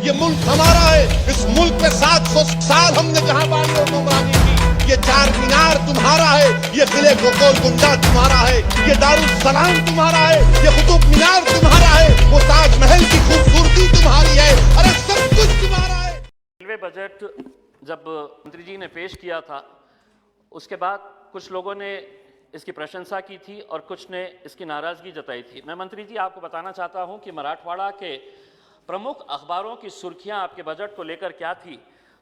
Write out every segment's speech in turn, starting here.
ये मुल्क हमारा है। इस मुल्क में 700 साल हमने जहां बानी और गुमरानी की। ये चार मीनार तुम्हारा है, ये किले को गोलकुंडा तुम्हारा है, ये दारुल सलाम तुम्हारा है, ये कुतुब मीनार तुम्हारा है, वो ताजमहल की खूबसूरती तुम्हारी है। अरे सब कुछ तुम्हारा है। रेलवे बजट जब मंत्री जी ने पेश किया था, उसके बाद कुछ लोगों ने इसकी प्रशंसा की थी और कुछ ने इसकी नाराज़गी जताई थी। मैं मंत्री जी आपको बताना चाहता हूं कि मराठवाड़ा के प्रमुख अखबारों की सुर्खियां आपके बजट को लेकर क्या थी।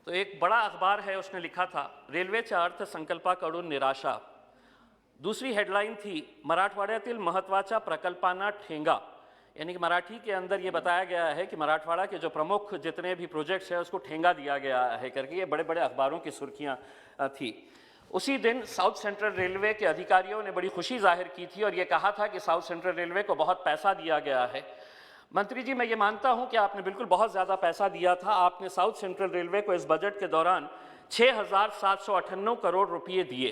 तो एक बड़ा अखबार है, उसने लिखा था रेल्वेच्या अर्थसंकल्पाकडून निराशा। दूसरी हेडलाइन थी मराठवाड्यातील महत्त्वाच्या प्रकल्पांना ठेंगा, यानी कि मराठी के अंदर ये बताया गया है कि मराठवाड़ा के जो प्रमुख जितने भी प्रोजेक्ट्स हैं उसको ठेंगा दिया गया है करके ये बड़े बड़े अखबारों की सुर्खियां थी। उसी दिन साउथ सेंट्रल रेलवे के अधिकारियों ने बड़ी खुशी जाहिर की थी और ये कहा था कि साउथ सेंट्रल रेलवे को बहुत पैसा दिया गया है। मंत्री जी, मैं ये मानता हूं कि आपने बिल्कुल बहुत ज़्यादा पैसा दिया था। आपने साउथ सेंट्रल रेलवे को इस बजट के दौरान 6,798 करोड़ रुपये दिए,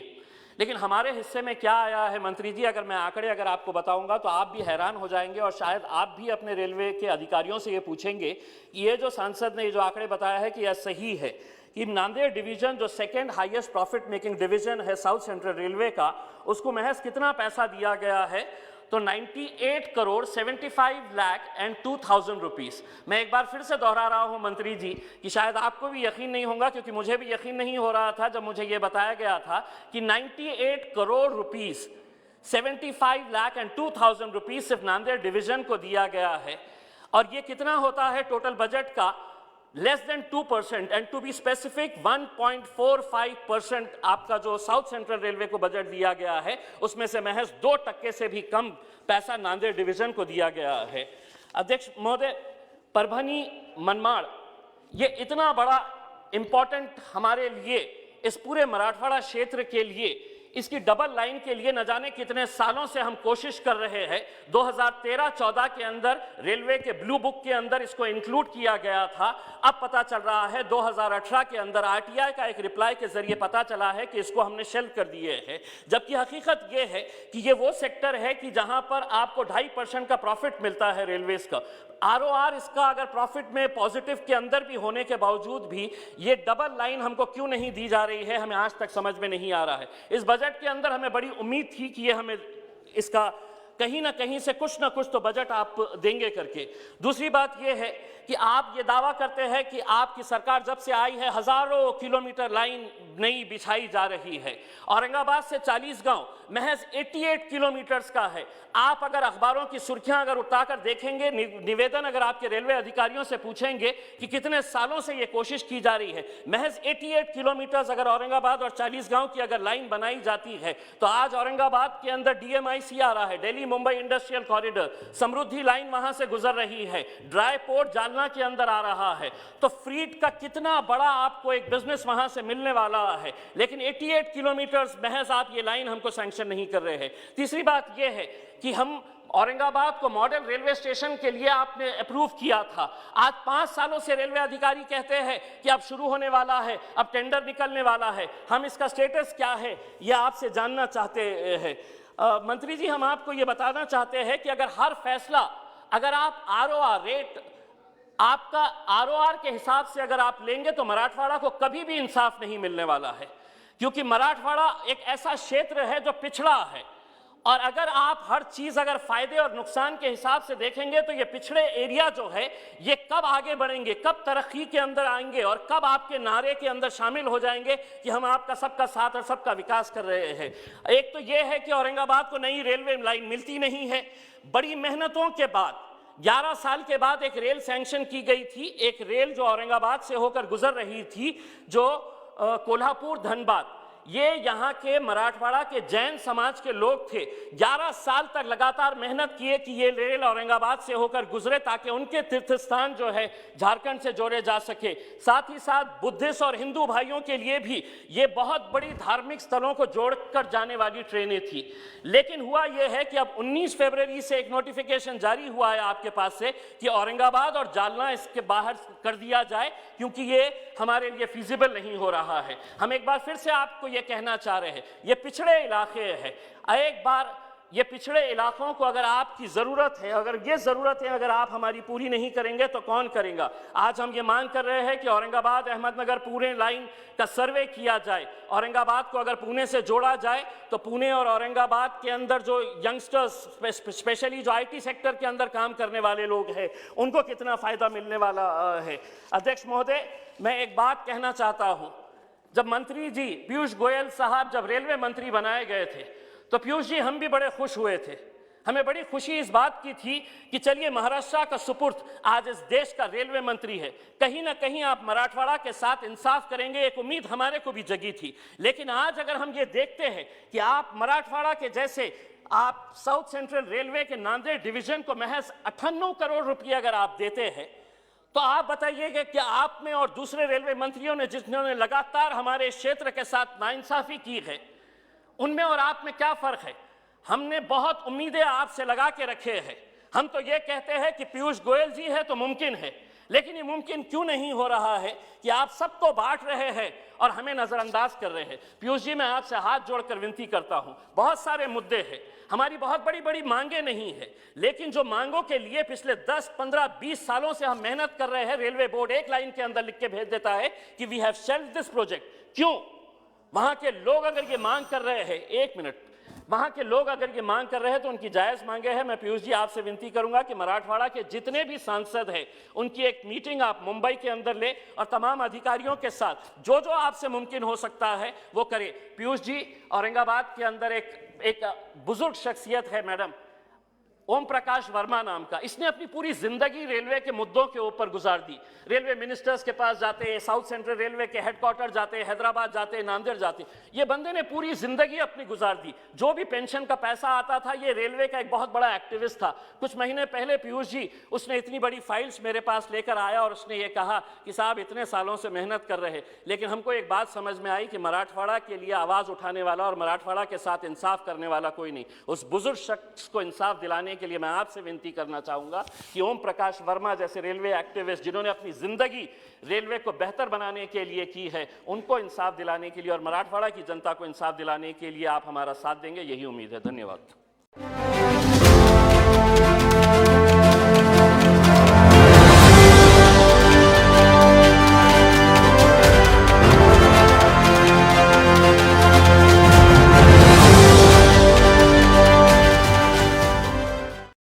लेकिन हमारे हिस्से में क्या आया है मंत्री जी, अगर मैं आंकड़े आपको बताऊंगा तो आप भी हैरान हो जाएंगे और शायद आप भी अपने रेलवे के अधिकारियों से ये पूछेंगे कि ये जो सांसद ने ये जो आंकड़े बताया है कि यह सही है कि नांदेड़ डिवीजन जो second highest profit making division है साउथ सेंट्रल रेलवे का, उसको महज कितना पैसा दिया गया है, तो 98 करोड़ 75 लाख एंड 2,000 रुपीस। मैं एक बार फिर से दोहरा रहा हूं मंत्री जी कि शायद आपको भी यकीन नहीं होगा, क्योंकि मुझे भी यकीन नहीं हो रहा था जब मुझे यह बताया गया था कि 98 crore rupees 75 lakh and 2,000 rupees सिर्फ नांदेड़ डिवीजन को दिया गया है। और ये कितना होता है टोटल बजट का? Less than 2%, and to be specific 1.45% आपका जो साउथ सेंट्रल रेलवे को बजट दिया गया है उसमें से महज 2% से भी कम पैसा नांदेड़ डिवीजन को दिया गया है। अध्यक्ष महोदय, परभनी मनमाड़ ये इतना बड़ा इंपॉर्टेंट हमारे लिए, इस पूरे मराठवाड़ा क्षेत्र के लिए, इसकी डबल लाइन के लिए न जाने कितने सालों से हम कोशिश कर रहे हैं। 2013-14 के अंदर रेलवे के ब्लू बुक के अंदर इसको इंक्लूड किया गया था। अब पता चल रहा है 2018 के अंदर आरटीआई का एक रिप्लाई के जरिए पता चला है कि इसको हमने शेल्फ कर दिए हैं, जबकि हकीकत यह है कि ये वो सेक्टर है कि जहां पर आपको 2.5% का प्रॉफिट मिलता है रेलवेज का। आरओआर इसका अगर प्रॉफिट में पॉजिटिव के अंदर भी होने के बावजूद भी ये डबल लाइन हमको क्यों नहीं दी जा रही है, हमें आज तक समझ में नहीं आ रहा है। इस बजट के अंदर हमें बड़ी उम्मीद थी कि ये हमें इसका कहीं ना कहीं से कुछ ना कुछ तो बजट आप देंगे करके। दूसरी बात यह है कि आप ये दावा करते हैं कि आपकी सरकार जब से आई है हजारों किलोमीटर लाइन नई बिछाई जा रही है। औरंगाबाद से 40 गांव महज 88 किलोमीटर्स का है। आप अगर अखबारों की सुर्खियां अगर उठाकर देखेंगे, निवेदन अगर आपके रेलवे अधिकारियों से पूछेंगे कि कितने सालों से ये कोशिश की जा रही है, महज 88 किलोमीटर्स अगर औरंगाबाद और 40 गांव की अगर लाइन बनाई जाती है तो आज औरंगाबाद के अंदर डीएमआईसी आ रहा है, दिल्ली मुंबई इंडस्ट्रियल कॉरिडोर, समृद्धि लाइन वहां से गुजर रही है, ड्राई पोर्ट जालना के अंदर आ रहा है। तो फ्रीट का कितना बड़ा आपको एक बिजनेस वहां से मिलने वाला है, लेकिन 88 किलोमीटर्स महज आप ये लाइन हमको सैंक्शन नहीं कर रहे हैं। तीसरी बात यह है कि हम औरंगाबाद को मॉडल रेलवे स्टेशन के लिए आपने अप्रूव किया था। आज 5 सालों से रेलवे अधिकारी कहते हैं कि अब शुरू होने वाला है, अब टेंडर निकलने वाला है। हम इसका स्टेटस क्या है यह आपसे जानना चाहते हैं। मंत्री जी, हम आपको यह बताना चाहते हैं कि अगर हर फैसला, अगर आप आरओआर रेट, आपका आरओआर के हिसाब से अगर आप लेंगे तो मराठवाड़ा को कभी भी इंसाफ नहीं मिलने वाला है, क्योंकि मराठवाड़ा एक ऐसा क्षेत्र है जो पिछड़ा है। और अगर आप हर चीज अगर फायदे और नुकसान के हिसाब से देखेंगे तो ये पिछड़े एरिया जो है ये कब आगे बढ़ेंगे, कब तरक्की के अंदर आएंगे और कब आपके नारे के अंदर शामिल हो जाएंगे कि हम आपका सबका साथ और सबका विकास कर रहे हैं। एक तो ये है कि औरंगाबाद को नई रेलवे लाइन मिलती नहीं है। बड़ी मेहनतों के बाद 11 साल के बाद एक रेल सैंक्शन की गई थी, एक रेल जो औरंगाबाद से होकर गुजर रही थी, जो कोल्हापुर धनबाद, ये यहाँ के मराठवाड़ा के जैन समाज के लोग थे। 11 साल तक लगातार मेहनत किए कि ये रेल औरंगाबाद से होकर गुजरे ताकि उनके तीर्थ स्थान जो है झारखंड से जोड़े जा सके। साथ ही साथ बुद्धिस्ट और हिंदू भाइयों के लिए भी ये बहुत बड़ी धार्मिक स्थलों को जोड़कर जाने वाली ट्रेनें थी। लेकिन हुआ ये है कि अब 19 फरवरी से एक नोटिफिकेशन जारी हुआ है आपके पास से कि औरंगाबाद और जालना इसके बाहर कर दिया जाए, क्योंकि ये हमारे लिए फिजिबल नहीं हो रहा है। हम एक बार फिर से आपको ये कहना चाह रहे हैं, ये पिछड़े इलाके हैं। एक बार ये पिछड़े इलाकों को अगर आपकी ज़रूरत है, अगर ये ज़रूरत है, अगर आप हमारी पूरी नहीं करेंगे तो कौन करेगा? आज हम ये मांग कर रहे हैं कि औरंगाबाद अहमदनगर पुणे लाइन का सर्वे किया जाए। औरंगाबाद को अगर पुणे से जोड़ा जाए तो पुणे और औरंगाबाद के अंदर जो यंगस्टर्स, स्पेशली जो IT सेक्टर के अंदर काम करने वाले लोग हैं, उनको कितना फ़ायदा मिलने वाला है। अध्यक्ष महोदय, मैं एक बात कहना चाहता हूँ। जब मंत्री जी पीयूष गोयल साहब जब रेलवे मंत्री बनाए गए थे तो पीयूष जी हम भी बड़े खुश हुए थे। हमें बड़ी खुशी इस बात की थी कि चलिए महाराष्ट्र का सुपुर्द आज इस देश का रेलवे मंत्री है, कहीं ना कहीं आप मराठवाड़ा के साथ इंसाफ करेंगे, एक उम्मीद हमारे को भी जगी थी। लेकिन आज अगर हम ये देखते हैं कि आप मराठवाड़ा के जैसे आप साउथ सेंट्रल रेलवे के नांदेड़ डिवीजन को महज 98 करोड़ रुपये अगर आप देते हैं, तो आप बताइएगा कि आप में और दूसरे रेलवे मंत्रियों ने जिन्होंने लगातार हमारे क्षेत्र के साथ नाइंसाफी की है, उनमें और आप में क्या फर्क है? हमने बहुत उम्मीदें आपसे लगा के रखे हैं। हम तो ये कहते हैं कि पीयूष गोयल जी है तो मुमकिन है, लेकिन ये मुमकिन क्यों नहीं हो रहा है कि आप सबको बांट रहे हैं और हमें नजरअंदाज कर रहे हैं? पीयूष जी, मैं आपसे हाथ जोड़कर विनती करता हूं, बहुत सारे मुद्दे हैं, हमारी बहुत बड़ी बड़ी मांगे नहीं है, लेकिन जो मांगों के लिए पिछले 10, 15, 20 सालों से हम मेहनत कर रहे हैं, रेलवे बोर्ड एक लाइन के अंदर लिख के भेज देता है कि we have shelved this project. क्यों? वहां के लोग अगर ये मांग कर रहे हैं, एक मिनट, वहां के लोग अगर ये मांग कर रहे हैं तो उनकी जायज मांगे हैं। मैं पीयूष जी आपसे विनती करूंगा कि मराठवाड़ा के जितने भी सांसद हैं उनकी एक मीटिंग आप मुंबई के अंदर ले और तमाम अधिकारियों के साथ जो जो आपसे मुमकिन हो सकता है वो करें। पीयूष जी, औरंगाबाद के अंदर एक बुजुर्ग शख्सियत है मैडम, ओम प्रकाश वर्मा नाम का, इसने अपनी पूरी जिंदगी रेलवे के मुद्दों के ऊपर गुजार दी। रेलवे मिनिस्टर्स के पास जाते, साउथ सेंट्रल रेलवे के हेडक्वार्टर जाते, हैदराबाद जाते, नांदेड़ जाते, ये बंदे ने पूरी जिंदगी अपनी गुजार दी। जो भी पेंशन का पैसा आता था, ये रेलवे का एक बहुत बड़ा एक्टिविस्ट था। कुछ महीने पहले पीयूष जी, उसने इतनी बड़ी फाइल्स मेरे पास लेकर आया और उसने ये कहा कि साहब इतने सालों से मेहनत कर रहे, लेकिन हमको एक बात समझ में आई कि मराठवाड़ा के लिए आवाज़ उठाने वाला और मराठवाड़ा के साथ इंसाफ करने वाला कोई नहीं। उस बुजुर्ग शख्स को इंसाफ दिलाने के लिए मैं आपसे विनती करना चाहूंगा कि ओम प्रकाश वर्मा जैसे रेलवे एक्टिविस्ट जिन्होंने अपनी जिंदगी रेलवे को बेहतर बनाने के लिए की है, उनको इंसाफ दिलाने के लिए और मराठवाड़ा की जनता को इंसाफ दिलाने के लिए आप हमारा साथ देंगे, यही उम्मीद है। धन्यवाद।